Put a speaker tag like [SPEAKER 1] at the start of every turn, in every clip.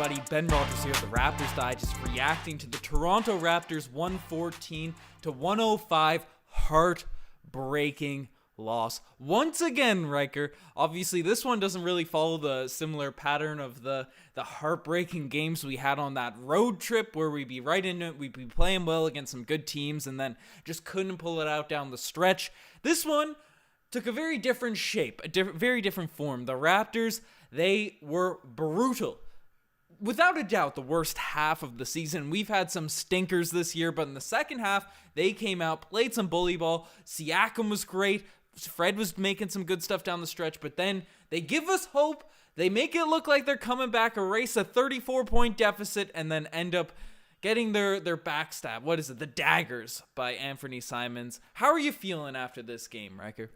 [SPEAKER 1] everybody? Ben Rogers here, the Raptors Digest, reacting to the Toronto Raptors 114-105 heartbreaking loss. Once again, Ryker, obviously this one doesn't really follow the similar pattern of the heartbreaking games we had on that road trip where we'd be right into it, we'd be playing well against some good teams and then just couldn't pull it out down the stretch. This one took a very different shape, very different form. The Raptors, they were brutal. Without a doubt, the worst half of the season. We've had some stinkers this year, but in the second half, they came out, played some bully ball. Siakam was great. Fred was making some good stuff down the stretch, but then they give us hope. They make it look like they're coming back, erase a 34-point deficit, and then end up getting their backstab. What is it? The daggers by Anthony Simons. How are you feeling after this game, Ryker?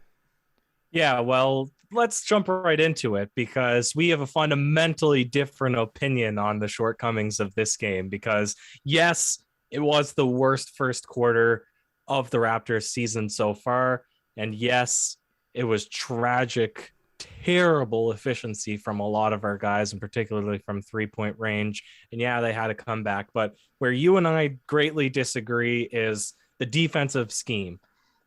[SPEAKER 2] Yeah, well, let's jump right into it because we have a fundamentally different opinion on the shortcomings of this game because, yes, it was the worst first quarter of the Raptors season so far. And yes, it was tragic, terrible efficiency from a lot of our guys, and particularly from three-point range. And yeah, they had a comeback. But where you and I greatly disagree is the defensive scheme.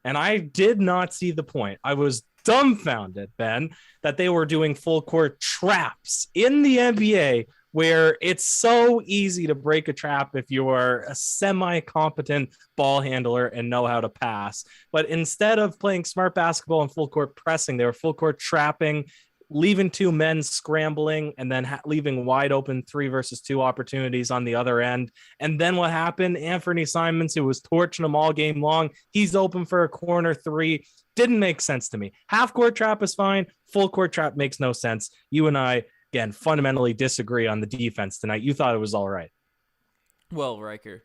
[SPEAKER 2] And I did not see the point. I was dumbfounded, Ben, that they were doing full court traps in the NBA where it's so easy to break a trap if you are a semi-competent ball handler and know how to pass. But instead of playing smart basketball and full court pressing, they were full court trapping, leaving two men scrambling, and then leaving wide open 3-versus-2 opportunities on the other end. And then what happened? Anthony Simons, who was torching them all game long, he's open for a corner three. Didn't make sense to me. Half court trap is fine. Full court trap makes no sense. You and I, again, fundamentally disagree on the defense tonight. You thought it was all right.
[SPEAKER 1] Well, Ryker,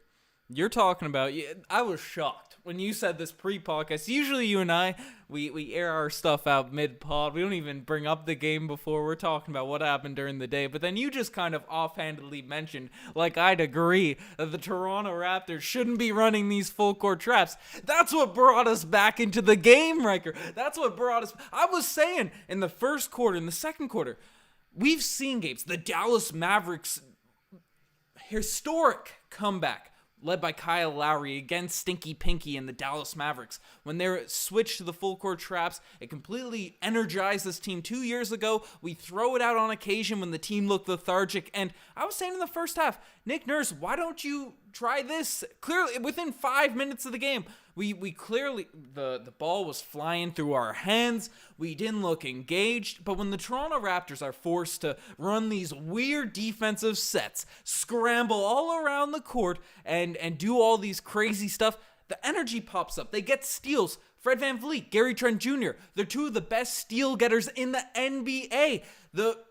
[SPEAKER 1] you're talking about, I was shocked when you said this pre-podcast. Usually you and I, we air our stuff out mid-pod. We don't even bring up the game before. We're talking about what happened during the day. But then you just kind of offhandedly mentioned, like I'd agree, that the Toronto Raptors shouldn't be running these full-court traps. That's what brought us back into the game, Ryker. That's what brought us. I was saying in the first quarter, in the second quarter, we've seen games. The Dallas Mavericks historic comeback led by Kyle Lowry against Stinky Pinky and the Dallas Mavericks. When they're switched to the full court traps, it completely energized this team 2 years ago. We throw it out on occasion when the team looked lethargic. And I was saying in the first half, Nick Nurse, why don't you try this? Clearly, within 5 minutes of the game, we clearly, the ball was flying through our hands. We didn't look engaged. But when the Toronto Raptors are forced to run these weird defensive sets, scramble all around the court, and do all these crazy stuff, the energy pops up. They get steals. Fred VanVleet, Gary Trent Jr., they're two of the best steal getters in the NBA.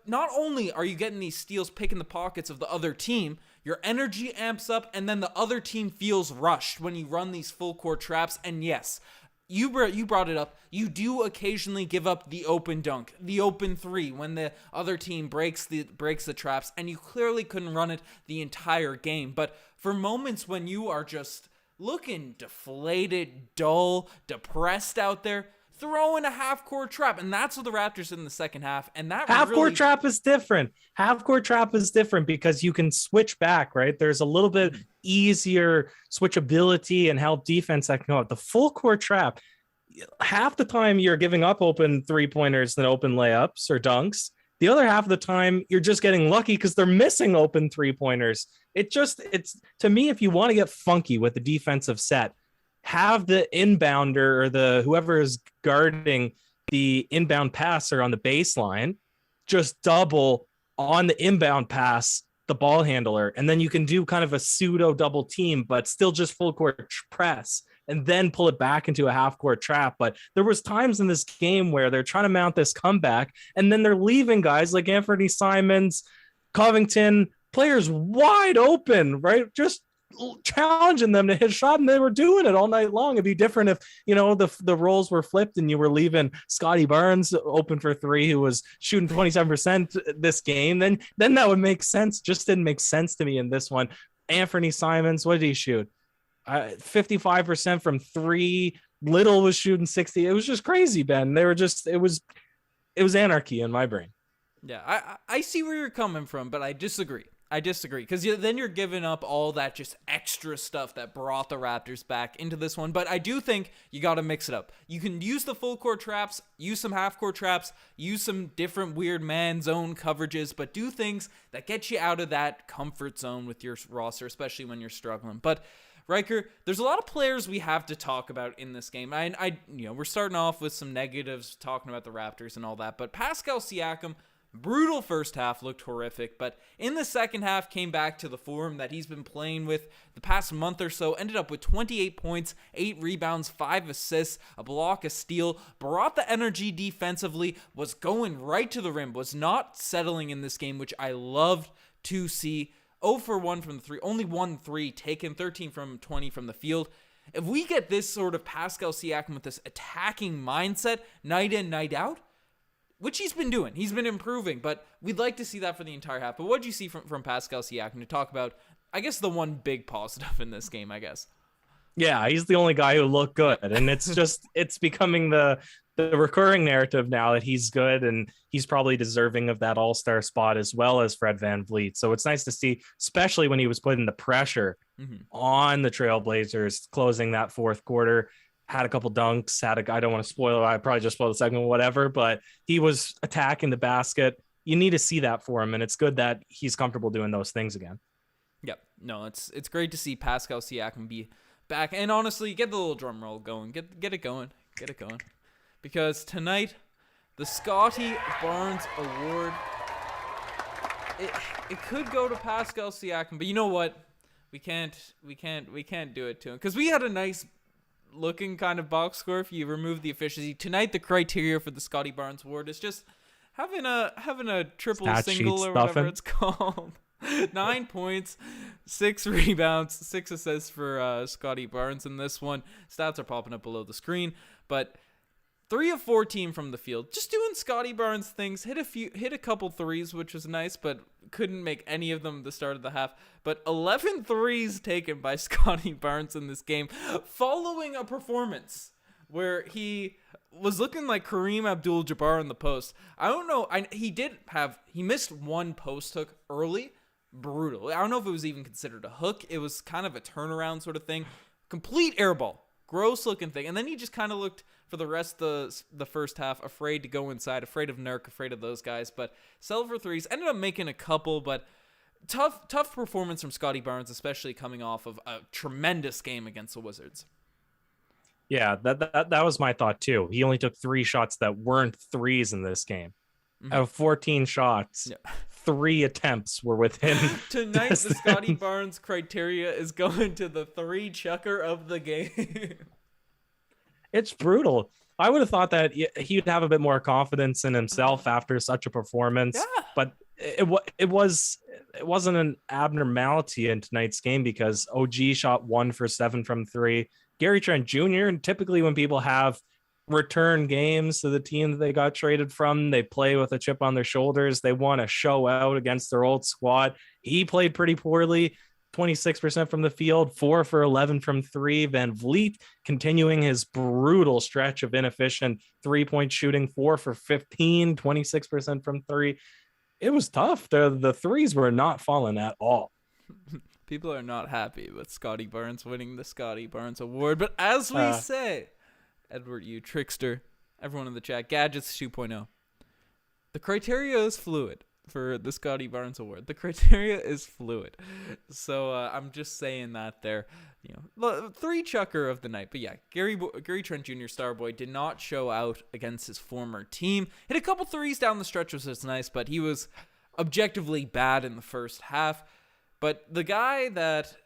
[SPEAKER 1] Not only are you getting these steals picking the pockets of the other team, your energy amps up, and then the other team feels rushed when you run these full court traps. And yes, you brought it up. You do occasionally give up the open dunk, the open three when the other team breaks the traps, and you clearly couldn't run it the entire game. But for moments when you are just looking deflated, dull, depressed out there, throw in a half-court trap, and that's what the Raptors did in the second half. And that
[SPEAKER 2] half-court trap is different. Half-court trap is different because you can switch back, right? There's a little bit easier switchability and help defense that can go out. The full-court trap, half the time you're giving up open three-pointers than open layups or dunks. The other half of the time, you're just getting lucky because they're missing open three-pointers. It's to me, if you want to get funky with the defensive set, have the inbounder or the whoever is guarding the inbound passer on the baseline just double on the inbound pass the ball handler, and then you can do kind of a pseudo double team but still just full court press and then pull it back into a half court trap. But there was times in this game where they're trying to mount this comeback and then they're leaving guys like Anthony Simons, Covington, players wide open, right? Just challenging them to hit a shot, and they were doing it all night long. It'd be different if, the roles were flipped and you were leaving Scotty Barnes open for three, who was shooting 27% this game. Then that would make sense. Just didn't make sense to me in this one. Anthony Simons, what did he shoot? 55% from three. Little was shooting 60. It was just crazy, Ben. They were just, it was anarchy in my brain.
[SPEAKER 1] Yeah, I see where you're coming from, but I disagree. I disagree, because then you're giving up all that just extra stuff that brought the Raptors back into this one. But I do think you got to mix it up. You can use the full court traps, use some half court traps, use some different weird man zone coverages, but do things that get you out of that comfort zone with your roster, especially when you're struggling. But Ryker, there's a lot of players we have to talk about in this game. We're starting off with some negatives, talking about the Raptors and all that, but Pascal Siakam, brutal first half, looked horrific, but in the second half came back to the form that he's been playing with the past month or so, ended up with 28 points, 8 rebounds, 5 assists, a block, a steal, brought the energy defensively, was going right to the rim, was not settling in this game, which I loved to see. 0 for 1 from the 3, only 1 3 taken, 13 from 20 from the field. If we get this sort of Pascal Siakam with this attacking mindset night in, night out, which he's been doing, he's been improving, but we'd like to see that for the entire half. But what did you see from Pascal Siakam to talk about, I guess, the one big positive in this game, I guess?
[SPEAKER 2] Yeah, he's the only guy who looked good. And it's becoming the recurring narrative now that he's good, and he's probably deserving of that all-star spot as well as Fred VanVleet. So it's nice to see, especially when he was putting the pressure on the Trailblazers closing that fourth quarter. Had a couple dunks, I don't want to spoil it. I probably just spoiled the second one, whatever, but he was attacking the basket. You need to see that for him, and it's good that he's comfortable doing those things again.
[SPEAKER 1] Yep. No, it's great to see Pascal Siakam be back. And honestly, get the little drum roll going. Get it going. Get it going. Because tonight, the Scotty Barnes Award, it could go to Pascal Siakam, but you know what? We can't do it to him, because we had a nice looking kind of box score if you remove the efficiency. Tonight, the criteria for the Scotty Barnes Award is just having a triple
[SPEAKER 2] Stat
[SPEAKER 1] single or whatever it's called. 9 points, 6 rebounds, 6 assists for Scotty Barnes in this one. Stats are popping up below the screen, but 3 of 14 from the field. Just doing Scotty Barnes things. Hit a couple threes, which was nice, but couldn't make any of them at the start of the half. But 11 threes taken by Scotty Barnes in this game, following a performance where he was looking like Kareem Abdul-Jabbar in the post. I don't know. He missed one post hook early. Brutal. I don't know if it was even considered a hook. It was kind of a turnaround sort of thing. Complete airball. Gross looking thing. And then he just kind of looked for the rest of the first half afraid to go inside, afraid of Nurk, afraid of those guys. But settled for threes. Ended up making a couple, but tough performance from Scotty Barnes, especially coming off of a tremendous game against the Wizards.
[SPEAKER 2] Yeah, that was my thought too. He only took 3 shots that weren't threes in this game. Out of 14 shots, 3 attempts were within.
[SPEAKER 1] Tonight, the Scotty Barnes criteria is going to the 3 chucker of the game.
[SPEAKER 2] It's brutal. I would have thought that he'd have a bit more confidence in himself after such a performance, but it wasn't an abnormality in tonight's game, because OG shot 1 for 7 from 3. Gary Trent Jr., and typically when people have return games to the team that they got traded from, they play with a chip on their shoulders. They want to show out against their old squad. He played pretty poorly, 26% from the field, 4 for 11 from 3. VanVleet continuing his brutal stretch of inefficient 3-point shooting, 4 for 15, 26% from 3. It was tough. The threes were not falling at all.
[SPEAKER 1] People are not happy with Scotty Barnes winning the Scotty Barnes Award, but as we say, Edward, you trickster, everyone in the chat, Gadgets 2.0. The criteria is fluid for the Scotty Barnes Award. The criteria is fluid. So I'm just saying that there. 3 chucker of the night. But yeah, Gary Trent Jr., Starboy, did not show out against his former team. Hit a couple threes down the stretch, which was nice, but he was objectively bad in the first half. But the guy that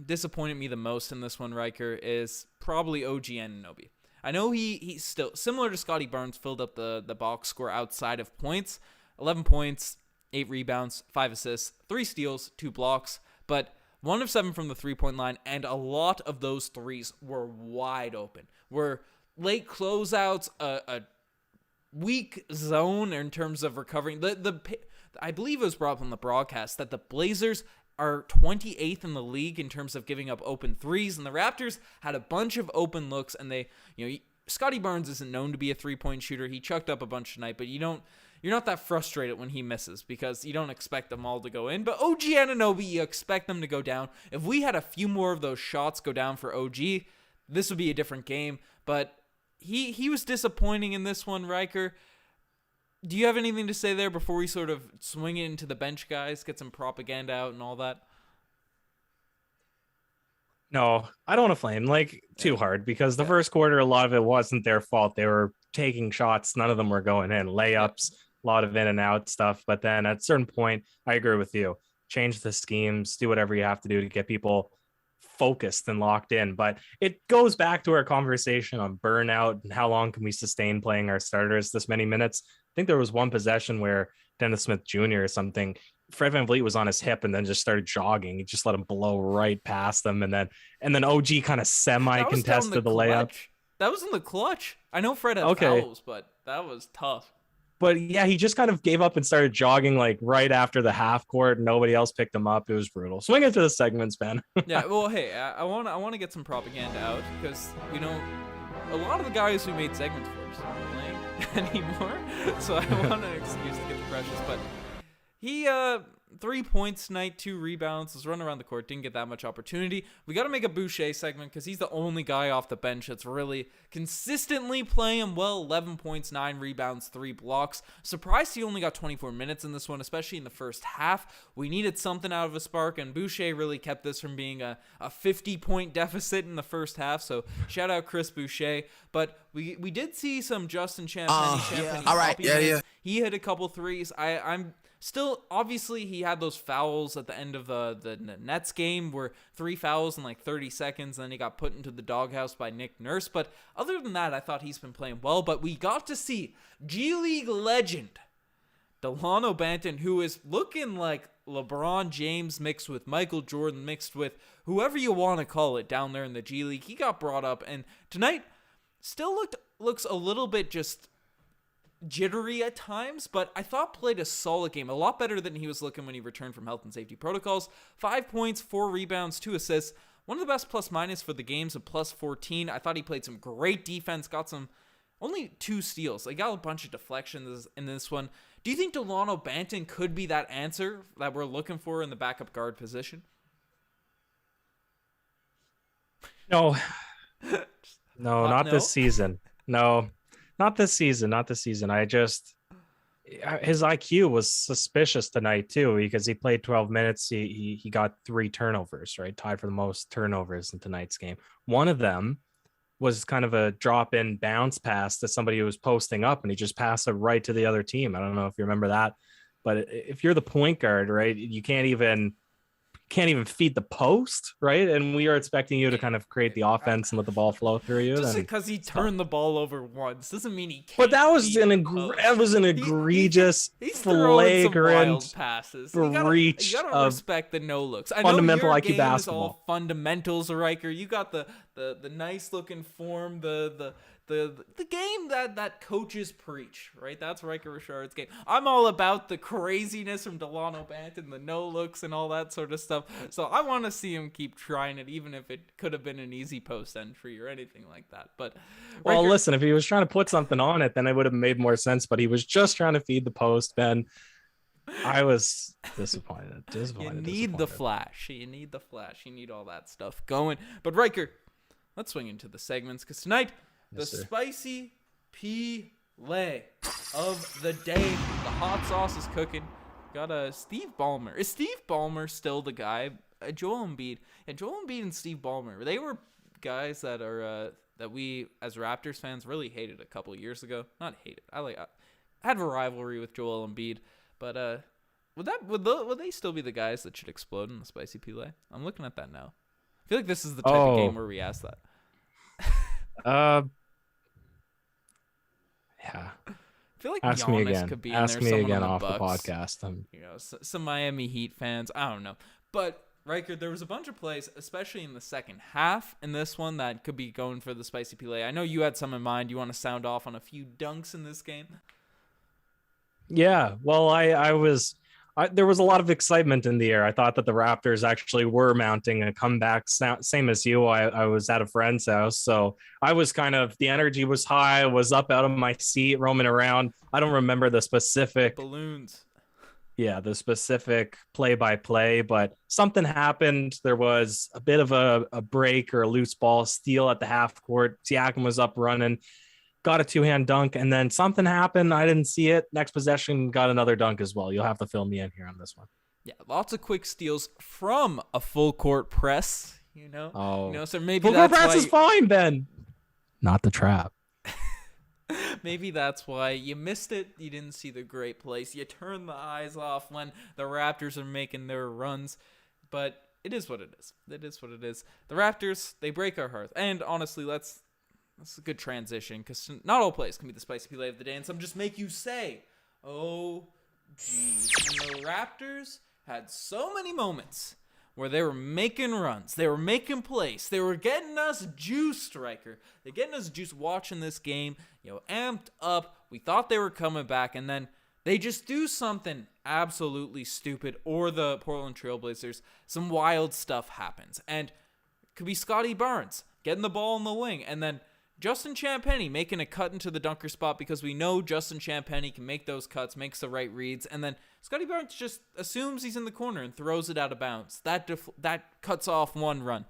[SPEAKER 1] disappointed me the most in this one, Ryker, is probably OG Anunoby. I know he's still, similar to Scotty Barnes, filled up the box score outside of points. 11 points, 8 rebounds, 5 assists, 3 steals, 2 blocks. But 1 of 7 from the 3-point line, and a lot of those threes were wide open. Were late closeouts, a weak zone in terms of recovering. I believe it was brought up on the broadcast that the Blazers are 28th in the league in terms of giving up open threes, and the Raptors had a bunch of open looks, and Scotty Barnes isn't known to be a 3-point shooter. He chucked up a bunch tonight, but you don't you're not that frustrated when he misses because you don't expect them all to go in. But OG Anunoby, you expect them to go down. If we had a few more of those shots go down for OG, this would be a different game. But he was disappointing in this one, Ryker. Do you have anything to say there before we sort of swing it into the bench guys, get some propaganda out and all that?
[SPEAKER 2] No, I don't want to flame too hard because the first quarter, a lot of it wasn't their fault. They were taking shots. None of them were going in. Layups, a lot of in and out stuff. But then at a certain point, I agree with you. Change the schemes, do whatever you have to do to get people focused and locked in. But it goes back to our conversation on burnout and how long can we sustain playing our starters this many minutes. I think there was one possession where Dennis Smith Jr. or something, Fred VanVleet was on his hip and then just started jogging. He just let him blow right past them. And then OG kind of semi-contested the layup.
[SPEAKER 1] That was in the clutch. I know Fred had fouls, but that was tough.
[SPEAKER 2] But yeah, he just kind of gave up and started jogging right after the half court. Nobody else picked him up. It was brutal. Swing into the segments, Ben.
[SPEAKER 1] Yeah, well, hey, I want to get some propaganda out because, a lot of the guys who made segments for us aren't playing anymore. So I want an excuse to get the Precious, but he 3 points tonight, 2 rebounds, was running around the court, didn't get that much opportunity. We got to make a Boucher segment because he's the only guy off the bench that's really consistently playing well. 11 points, 9 rebounds, 3 blocks. Surprised he only got 24 minutes in this one, especially in the first half. We needed something out of a spark, and Boucher really kept this from being a 50-point deficit in the first half. So shout out Chris Boucher. But we did see some Justin Champagnie.
[SPEAKER 3] All right, yeah.
[SPEAKER 1] He hit a couple threes. I'm still, obviously, he had those fouls at the end of the Nets game where 3 fouls in 30 seconds, and then he got put into the doghouse by Nick Nurse. But other than that, I thought he's been playing well. But we got to see G League legend Delano Banton, who is looking like LeBron James mixed with Michael Jordan mixed with whoever you want to call it down there in the G League. He got brought up, and tonight still looks a little bit just jittery at times, but I thought played a solid game, a lot better than he was looking when he returned from health and safety protocols. 5 points, 4 rebounds, 2 assists. One of the best plus minus for the games, a plus 14. I thought he played some great defense, got only 2 steals. They got a bunch of deflections in this one. Do you think Delano Banton could be that answer that we're looking for in the backup guard position?
[SPEAKER 2] No, not this season. No. Not this season. His IQ was suspicious tonight too, because he played 12 minutes. He got 3 turnovers, right? Tied for the most turnovers in tonight's game. One of them was kind of a drop in bounce pass to somebody who was posting up, and he just passed it right to the other team. I don't know if you remember that, but if you're the point guard, right, you can't even feed the post, right? And we are expecting you to kind of create the offense and let the ball flow through you.
[SPEAKER 1] Just because he turned the ball over once doesn't mean he can't.
[SPEAKER 2] But that was an egregious, flagrant
[SPEAKER 1] passes.
[SPEAKER 2] breach
[SPEAKER 1] you gotta respect the no looks. I
[SPEAKER 2] fundamental
[SPEAKER 1] know your
[SPEAKER 2] IQ
[SPEAKER 1] game
[SPEAKER 2] basketball.
[SPEAKER 1] is all fundamentals, Riker. You got the nice looking form, the game that coaches preach, right? That's Ryker Richard's game. I'm all about the craziness from Delano Banton, the no looks and all that sort of stuff. So I want to see him keep trying it, even if it could have been an easy post entry or anything like that. But
[SPEAKER 2] well, listen, if he was trying to put something on it, then it would have made more sense. But he was just trying to feed the post, Ben. I was disappointed.
[SPEAKER 1] You need the flash. You need all that stuff going. But Ryker, let's swing into the segments because tonight, the spicy P-lay of the day. The hot sauce is cooking. Got a Steve Ballmer. Is Steve Ballmer still the guy? Joel Embiid. Yeah, Joel Embiid and Steve Ballmer. They were guys that are that we as Raptors fans really hated a couple years ago. Not hated. I had a rivalry with Joel Embiid, but would they still be the guys that should explode in the spicy P-lay? I'm looking at that now. I feel like this is the type of game where we ask that.
[SPEAKER 2] Yeah.
[SPEAKER 1] I feel like
[SPEAKER 2] Ask
[SPEAKER 1] Giannis
[SPEAKER 2] me again.
[SPEAKER 1] could be
[SPEAKER 2] Ask
[SPEAKER 1] in there.
[SPEAKER 2] me again
[SPEAKER 1] the
[SPEAKER 2] off
[SPEAKER 1] Bucks,
[SPEAKER 2] the podcast.
[SPEAKER 1] Some Miami Heat fans. I don't know. But, Riker, there was a bunch of plays, especially in the second half in this one, that could be going for the spicy P-lay. I know you had some in mind. You want to sound off on a few dunks in this game?
[SPEAKER 2] Yeah. Well, I was There was a lot of excitement in the air. I thought that the Raptors actually were mounting a comeback. Same as you. I was at a friend's house, so I was the energy was high. I was up out of my seat, roaming around. I don't remember the specific
[SPEAKER 1] balloons.
[SPEAKER 2] Yeah, the specific play-by-play, but something happened. There was a bit of a break or a loose ball steal at the half court. Siakam was up running, got a two-hand dunk, and then something happened. I didn't see it. Next possession, got another dunk as well. You'll have to fill me in here on this one.
[SPEAKER 1] Yeah, lots of quick steals from a full court press. So maybe
[SPEAKER 2] full
[SPEAKER 1] that's
[SPEAKER 2] court press
[SPEAKER 1] why
[SPEAKER 2] is fine, Ben. Not the trap.
[SPEAKER 1] Maybe that's why you missed it. You didn't see the great plays. You turn the eyes off when the Raptors are making their runs. But it is what it is. It is what it is. The Raptors, they break our hearts. And honestly, that's a good transition, because not all plays can be the spicy play of the day, and some just make you say, oh, geez. And the Raptors had so many moments where they were making runs, they were making plays, they were getting us juiced, Ryker. They're getting us juiced watching this game, amped up. We thought they were coming back, and then they just do something absolutely stupid, or the Portland Trailblazers, some wild stuff happens. And it could be Scotty Barnes getting the ball in the wing, and then Justin Champagnie making a cut into the dunker spot, because we know Justin Champagnie can make those cuts, makes the right reads, and then Scotty Barnes just assumes he's in the corner and throws it out of bounds. That cuts off one run.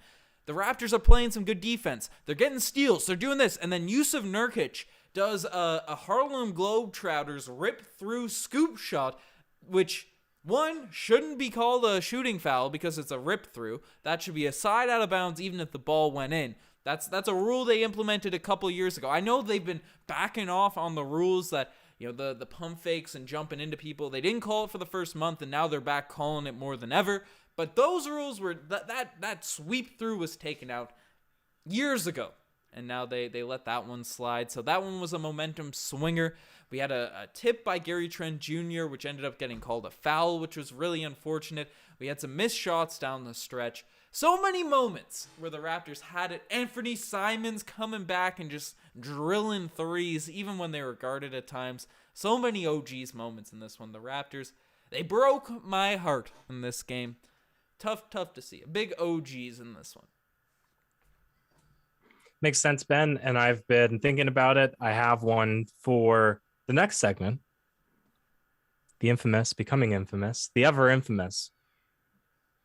[SPEAKER 1] The Raptors are playing some good defense. They're getting steals. They're doing this, and then Yusuf Nurkic does a Harlem Globetrotters rip-through scoop shot, which, one, shouldn't be called a shooting foul because it's a rip-through. That should be a side out of bounds even if the ball went in. That's a rule they implemented a couple years ago. I know they've been backing off on the rules that, the pump fakes and jumping into people. They didn't call it for the first month, and now they're back calling it more than ever. But those rules were, that sweep through was taken out years ago. And now they let that one slide. So that one was a momentum swinger. We had a tip by Gary Trent Jr., which ended up getting called a foul, which was really unfortunate. We had some missed shots down the stretch. So many moments where the Raptors had it. Anthony Simons coming back and just drilling threes, even when they were guarded at times. So many OGs moments in this one. The Raptors, they broke my heart in this game. Tough to see. Big OGs in this one.
[SPEAKER 2] Makes sense, Ben. And I've been thinking about it. I have one for the next segment. The infamous, becoming infamous, the ever infamous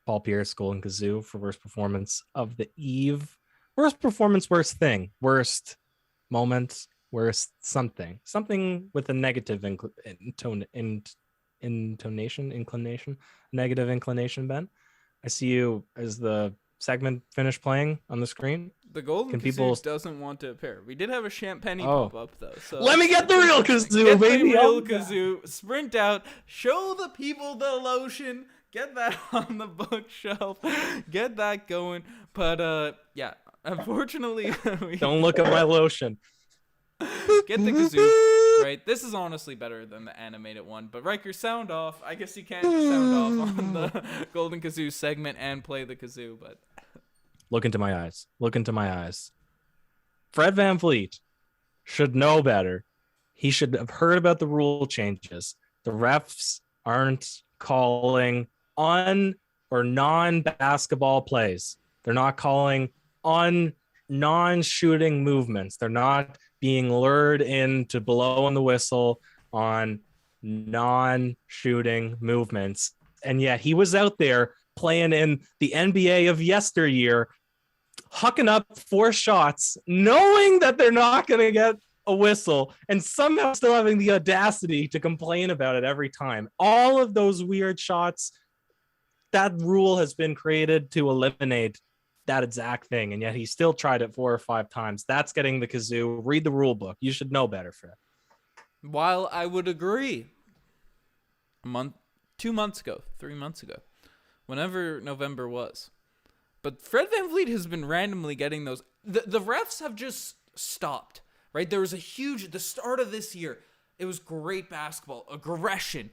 [SPEAKER 2] Paul Pierce, Golden Kazoo for worst performance of the eve. Worst performance, worst thing, worst moment, worst something. Something with a negative inclination, negative inclination, Ben. I see you as the segment finished playing on the screen.
[SPEAKER 1] The Golden Kazoo doesn't want to appear. We did have a Champagnie pop up though. So
[SPEAKER 2] let me get the real Kazoo,
[SPEAKER 1] get
[SPEAKER 2] baby.
[SPEAKER 1] The real Kazoo. Sprint out. Show the people the lotion. Get that on the bookshelf. Get that going. But yeah, unfortunately,
[SPEAKER 2] don't look at my lotion.
[SPEAKER 1] Get the Kazoo. Right. This is honestly better than the animated one. But Ryker, sound off. I guess you can't sound off on the Golden Kazoo segment and play the Kazoo, but
[SPEAKER 2] look into my eyes. Look into my eyes. Fred VanVleet should know better. He should have heard about the rule changes. The refs aren't calling on or non-basketball plays. They're not calling on non-shooting movements. They're not being lured in to blow on the whistle on non-shooting movements. And yet he was out there playing in the NBA of yesteryear, hucking up 4 shots, knowing that they're not going to get a whistle, and somehow still having the audacity to complain about it every time. All of those weird shots, that rule has been created to eliminate that exact thing, and yet he still tried it 4 or 5 times. That's getting the Kazoo. Read the rule book. You should know better, Fred.
[SPEAKER 1] While I would agree, 2 months ago, 3 months ago, whenever November was, but Fred VanVleet has been randomly getting those. The refs have just stopped, right? There was the start of this year, it was great basketball, aggression.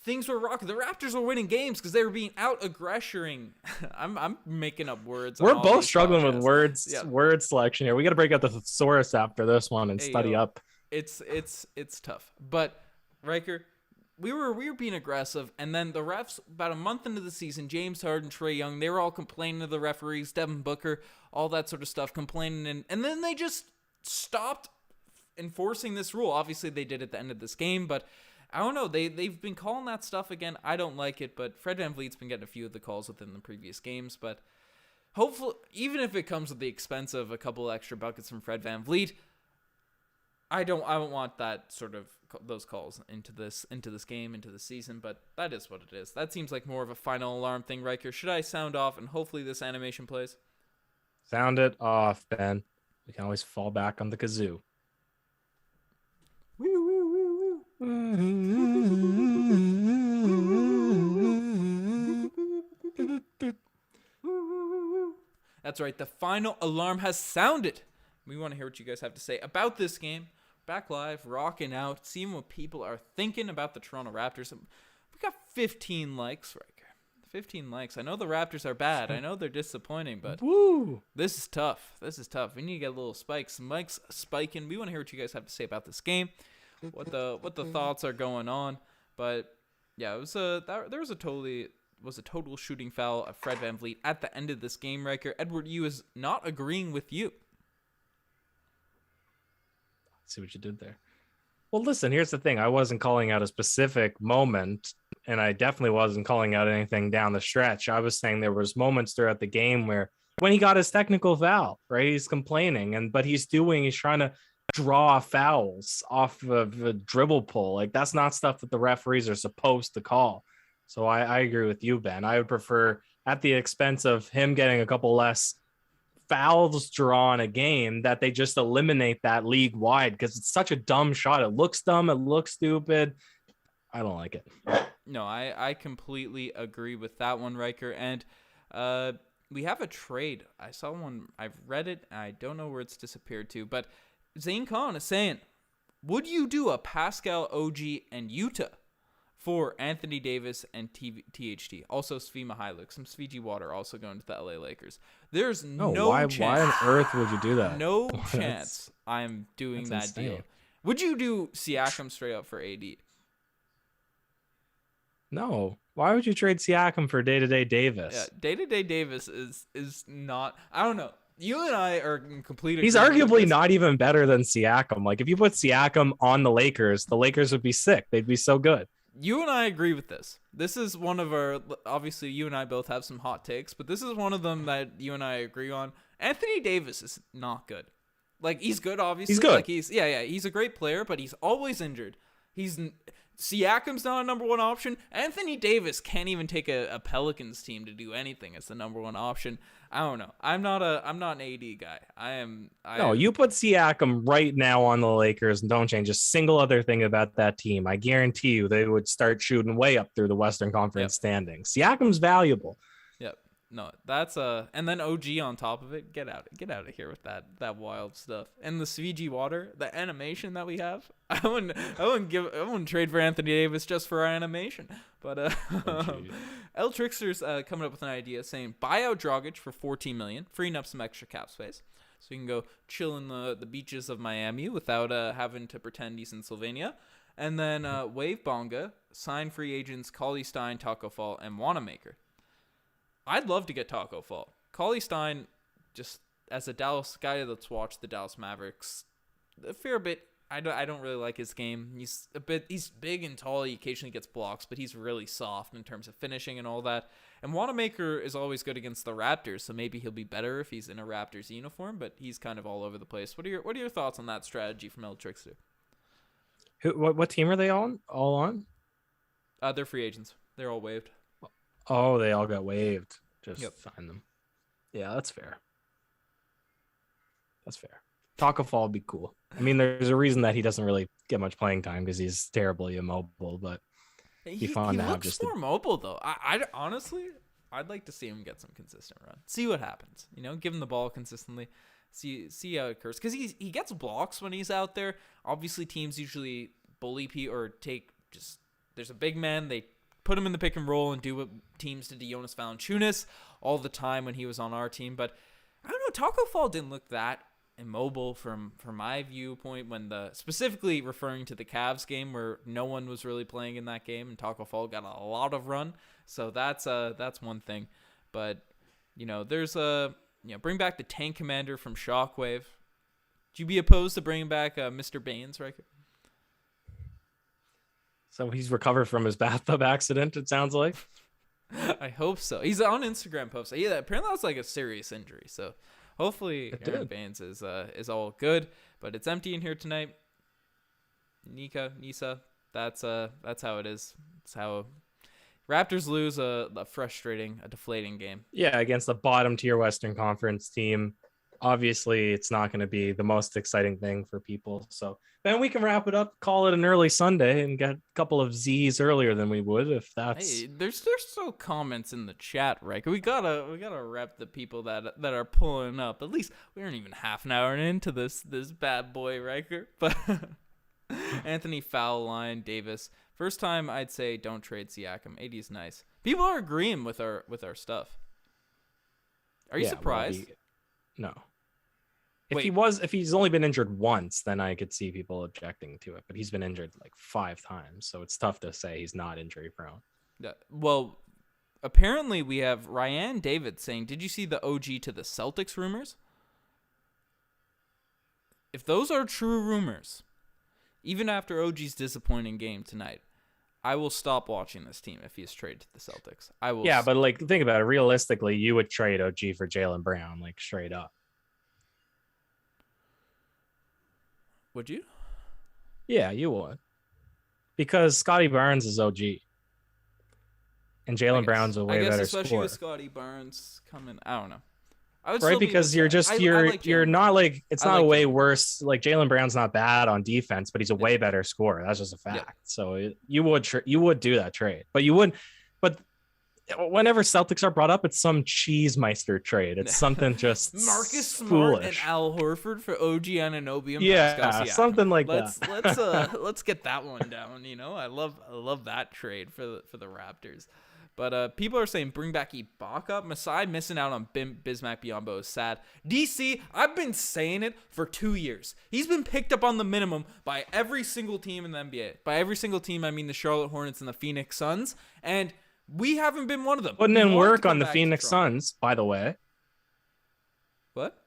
[SPEAKER 1] Things were rocking. The Raptors were winning games because they were being out-aggressioning. I'm making up words.
[SPEAKER 2] We're both struggling with word selection here. We got to break out the thesaurus after this one and study up.
[SPEAKER 1] It's tough. But, Ryker, we were being aggressive, and then the refs, about a month into the season, James Harden, Trae Young, they were all complaining to the referees, Devin Booker, all that sort of stuff, complaining, and then they just stopped enforcing this rule. Obviously, they did at the end of this game, but I don't know. They've been calling that stuff again. I don't like it, but Fred VanVleet's been getting a few of the calls within the previous games, but hopefully, even if it comes at the expense of a couple extra buckets from Fred VanVleet, I don't want that sort of those calls into this game, into the season, but that is what it is. That seems like more of a final alarm thing, Riker. Should I sound off and hopefully this animation plays?
[SPEAKER 2] Sound it off, Ben. We can always fall back on the kazoo.
[SPEAKER 1] Woo, woo, woo, woo. That's right. The final alarm has sounded. We want to hear what you guys have to say about this game. Back live, rocking out, seeing what people are thinking about the Toronto Raptors. We got 15 likes, Riker. 15 likes. I know the Raptors are bad. I know they're disappointing, but
[SPEAKER 2] Woo!
[SPEAKER 1] This is tough. We need to get a little spikes. Some likes spiking. We want to hear what you guys have to say about this game. What the thoughts are going on. But yeah, it was a total shooting foul of Fred VanVleet at the end of this game, Riker. Edward, you is not agreeing with you.
[SPEAKER 2] See what you did there. Well, listen, here's the thing. I wasn't calling out a specific moment, and I definitely wasn't calling out anything down the stretch. I was saying there was moments throughout the game where when he got his technical foul, right, he's complaining, but he's trying to draw fouls off of a dribble pull. Like, that's not stuff that the referees are supposed to call. So I agree with you, Ben. I would prefer, at the expense of him getting a couple less fouls drawn a game, that they just eliminate that league wide, because it's such a dumb shot. It looks dumb. It looks stupid. I don't like it.
[SPEAKER 1] No, I completely agree with that one, Riker. And we have a trade. I saw one. I've read it. I don't know where it's disappeared to, but Zane Khan is saying, would you do a Pascal, OG, and Utah for Anthony Davis and THT? Also, Svi Mykhailiuk, some Fiji water also going to the LA Lakers. There's chance.
[SPEAKER 2] Why on earth would you do that?
[SPEAKER 1] No chance I'm doing that
[SPEAKER 2] insane.
[SPEAKER 1] deal. Would you do Siakam straight up for AD?
[SPEAKER 2] No. Why would you trade Siakam for day-to-day Davis?
[SPEAKER 1] Yeah, day-to-day Davis is not. I don't know. You and I are in complete.
[SPEAKER 2] He's arguably not even better than Siakam. Like, if you put Siakam on the Lakers would be sick. They'd be so good.
[SPEAKER 1] You and I agree with this. This is one of our, obviously you and I both have some hot takes, but this is one of them that you and I agree on. Anthony Davis is not good. Like, he's good, obviously.
[SPEAKER 2] He's good.
[SPEAKER 1] Like, he's a great player, but he's always injured. Siakam's not a number one option. Anthony Davis can't even take a Pelicans team to do anything as the number one option. I don't know. I'm not an AD guy.
[SPEAKER 2] You put Siakam right now on the Lakers and don't change a single other thing about that team. I guarantee you they would start shooting way up through the Western Conference standings. Siakam's valuable.
[SPEAKER 1] Yep. No, that's and then OG on top of it. Get out of here with that wild stuff. And the Fiji water, the animation that we have. I wouldn't trade for Anthony Davis just for our animation. But El Trickster's coming up with an idea saying buy out Dragic for $14 million, freeing up some extra cap space, so you can go chill in the beaches of Miami without having to pretend he's in Slovenia. And then waive Bonga, sign free agents Cauley Stein, Taco Fall, and Wanamaker. I'd love to get Taco Fall. Cauley Stein, just as a Dallas guy that's watched the Dallas Mavericks a fair bit, I don't really like his game. He's big and tall. He occasionally gets blocks, but he's really soft in terms of finishing and all that. And Wanamaker is always good against the Raptors, so maybe he'll be better if he's in a Raptors uniform, but he's kind of all over the place. What are your thoughts on that strategy from El Trickster?
[SPEAKER 2] What team are they all on?
[SPEAKER 1] They're free agents. They're all waived.
[SPEAKER 2] Oh, they all got waived. Just sign them. Yeah, that's fair. Taco Fall would be cool. I mean, there's a reason that he doesn't really get much playing time because he's terribly immobile, but
[SPEAKER 1] he looks more mobile, though. I honestly, I'd like to see him get some consistent run. See what happens. Give him the ball consistently. See how it occurs. Because he gets blocks when he's out there. Obviously, teams usually bully P or take just... There's a big man, they put him in the pick and roll and do what teams did to Jonas Valanciunas all the time when he was on our team. But I don't know, Taco Fall didn't look that immobile from my viewpoint when specifically referring to the Cavs game where no one was really playing in that game and Taco Fall got a lot of run. So that's one thing. But, there's bring back the Tank Commander from Shockwave. Would you be opposed to bringing back Mr. Baines, right?
[SPEAKER 2] So he's recovered from his bathtub accident, it sounds like.
[SPEAKER 1] I hope so. He's on Instagram post. Yeah, apparently that's like a serious injury. So hopefully Aaron Baines is all good. But it's empty in here tonight. Nisa, that's how it is. It's how Raptors lose a deflating game.
[SPEAKER 2] Yeah, against the bottom tier Western Conference team. Obviously, it's not going to be the most exciting thing for people. So then we can wrap it up, call it an early Sunday, and get a couple of Z's earlier than we would if that's.
[SPEAKER 1] Hey, there's still comments in the chat, right? We gotta rep the people that are pulling up. At least we aren't even half an hour into this bad boy, Riker. But Anthony Foul Line Davis. First time I'd say don't trade Siakam. 80 is nice. People are agreeing with our stuff. Are you surprised?
[SPEAKER 2] No. If he's only been injured once, then I could see people objecting to it. But he's been injured like 5 times, so it's tough to say he's not injury prone.
[SPEAKER 1] Yeah. Well, apparently we have Ryan David saying, "Did you see the OG to the Celtics rumors?" If those are true rumors, even after OG's disappointing game tonight, I will stop watching this team if he's traded to the Celtics. I will.
[SPEAKER 2] Yeah, but like think about it. Realistically, you would trade OG for Jaylen Brown, like straight up.
[SPEAKER 1] Would you?
[SPEAKER 2] Yeah, you would. Because Scotty Barnes is OG. And Jaylen Brown's a way better
[SPEAKER 1] especially
[SPEAKER 2] scorer.
[SPEAKER 1] With Scotty Barnes coming, I don't know. I would
[SPEAKER 2] right, because you're not like it's not a way worse. Like Jaylen Brown's not bad on defense, but he's a way better scorer. That's just a fact. Yeah. So you would do that trade, but you wouldn't. But whenever Celtics are brought up, it's some Cheesemeister trade. It's something just
[SPEAKER 1] Marcus Smart
[SPEAKER 2] foolish.
[SPEAKER 1] And Al Horford for OG Anunoby.
[SPEAKER 2] Yeah, something like
[SPEAKER 1] that. Let's get that one down. I love that trade for the Raptors. But people are saying bring back Ibaka. Masai missing out on Bismack Biyombo is sad. DC, I've been saying it for 2 years. He's been picked up on the minimum by every single team in the NBA. By every single team, I mean the Charlotte Hornets and the Phoenix Suns. And we haven't been one of them.
[SPEAKER 2] Putting in work on the Phoenix Suns, by the way.
[SPEAKER 1] What?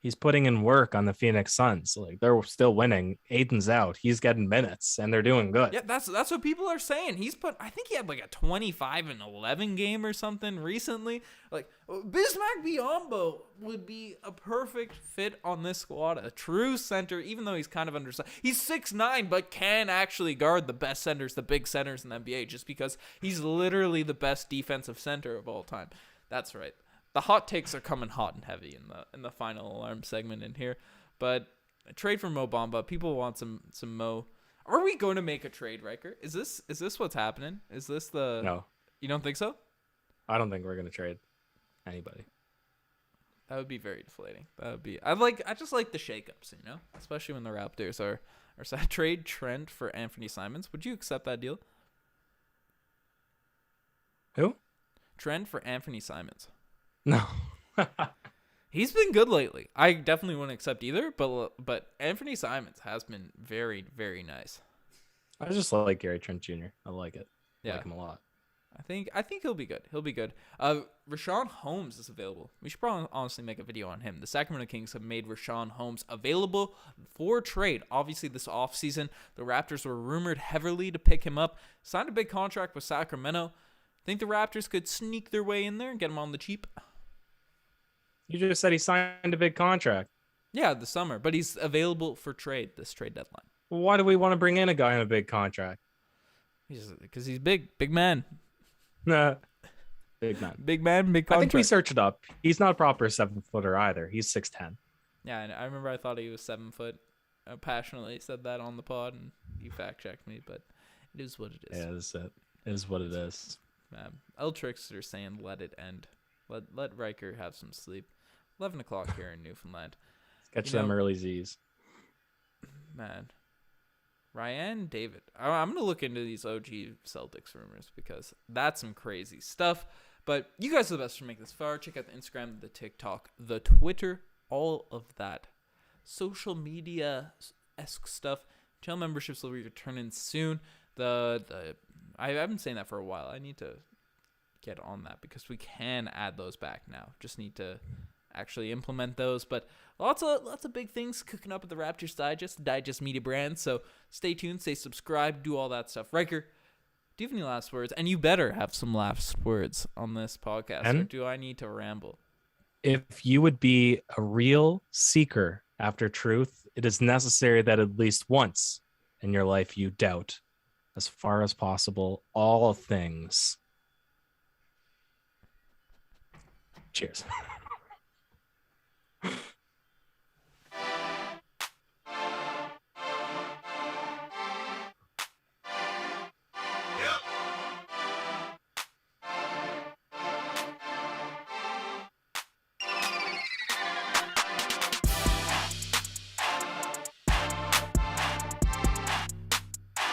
[SPEAKER 2] He's putting in work on the Phoenix Suns. Like they're still winning. Aiden's out. He's getting minutes, and they're doing good.
[SPEAKER 1] Yeah, that's what people are saying. I think he had like a 25-11 game or something recently. Like Bismack Biyombo would be a perfect fit on this squad. A true center, even though he's kind of undersized. He's 6'9", but can actually guard the best centers, the big centers in the NBA, just because he's literally the best defensive center of all time. That's right. The hot takes are coming hot and heavy in the final alarm segment in here. But a trade for Mo Bamba. People want some Mo. Are we going to make a trade, Riker? Is this what's happening? Is this the...
[SPEAKER 2] No.
[SPEAKER 1] You don't think so?
[SPEAKER 2] I don't think we're going to trade anybody.
[SPEAKER 1] That would be very deflating. I just like the shakeups, especially when the Raptors are sad. Trade Trent for Anthony Simons. Would you accept that deal?
[SPEAKER 2] Who?
[SPEAKER 1] Trent for Anthony Simons.
[SPEAKER 2] No.
[SPEAKER 1] He's been good lately. I definitely wouldn't accept either, but Anthony Simons has been very, very nice.
[SPEAKER 2] I just like Gary Trent Jr. I like it.
[SPEAKER 1] Yeah.
[SPEAKER 2] I like him a lot.
[SPEAKER 1] I think he'll be good. He'll be good. Rashawn Holmes is available. We should probably honestly make a video on him. The Sacramento Kings have made Rashawn Holmes available for trade. Obviously, this offseason, the Raptors were rumored heavily to pick him up. Signed a big contract with Sacramento. Think the Raptors could sneak their way in there and get him on the cheap?
[SPEAKER 2] You just said he signed a big contract.
[SPEAKER 1] Yeah, the summer, but he's available for trade this trade deadline.
[SPEAKER 2] Why do we want to bring in a guy on a big contract?
[SPEAKER 1] Because he's big man.
[SPEAKER 2] Nah. Big man.
[SPEAKER 1] Big man, big contract.
[SPEAKER 2] I think we searched it up. He's not a proper 7-footer either. He's 6'10".
[SPEAKER 1] Yeah, I remember I thought he was 7 foot. I passionately said that on the pod, and you fact checked me, but it is what it is.
[SPEAKER 2] Yeah, it is what it is.
[SPEAKER 1] El Trickster saying let it end. Let Riker have some sleep. 11 o'clock here in Newfoundland.
[SPEAKER 2] Catch them early Z's.
[SPEAKER 1] Man. Ryan David. I'm going to look into these OG Celtics rumors because that's some crazy stuff. But you guys are the best for making this far. Check out the Instagram, the TikTok, the Twitter, all of that. social media-esque stuff, channel memberships will be returning soon. I've been saying that for a while. I need to get on that because we can add those back now. Just need to actually implement those. But lots of big things cooking up at the Raptors Digest Media brand. So stay tuned, stay subscribed, do all that stuff. Riker, do you have any last words? And you better have some last words on this podcast, or do I need to ramble?
[SPEAKER 2] If you would be a real seeker after truth, it is necessary that at least once in your life you doubt, as far as possible, all things. Cheers.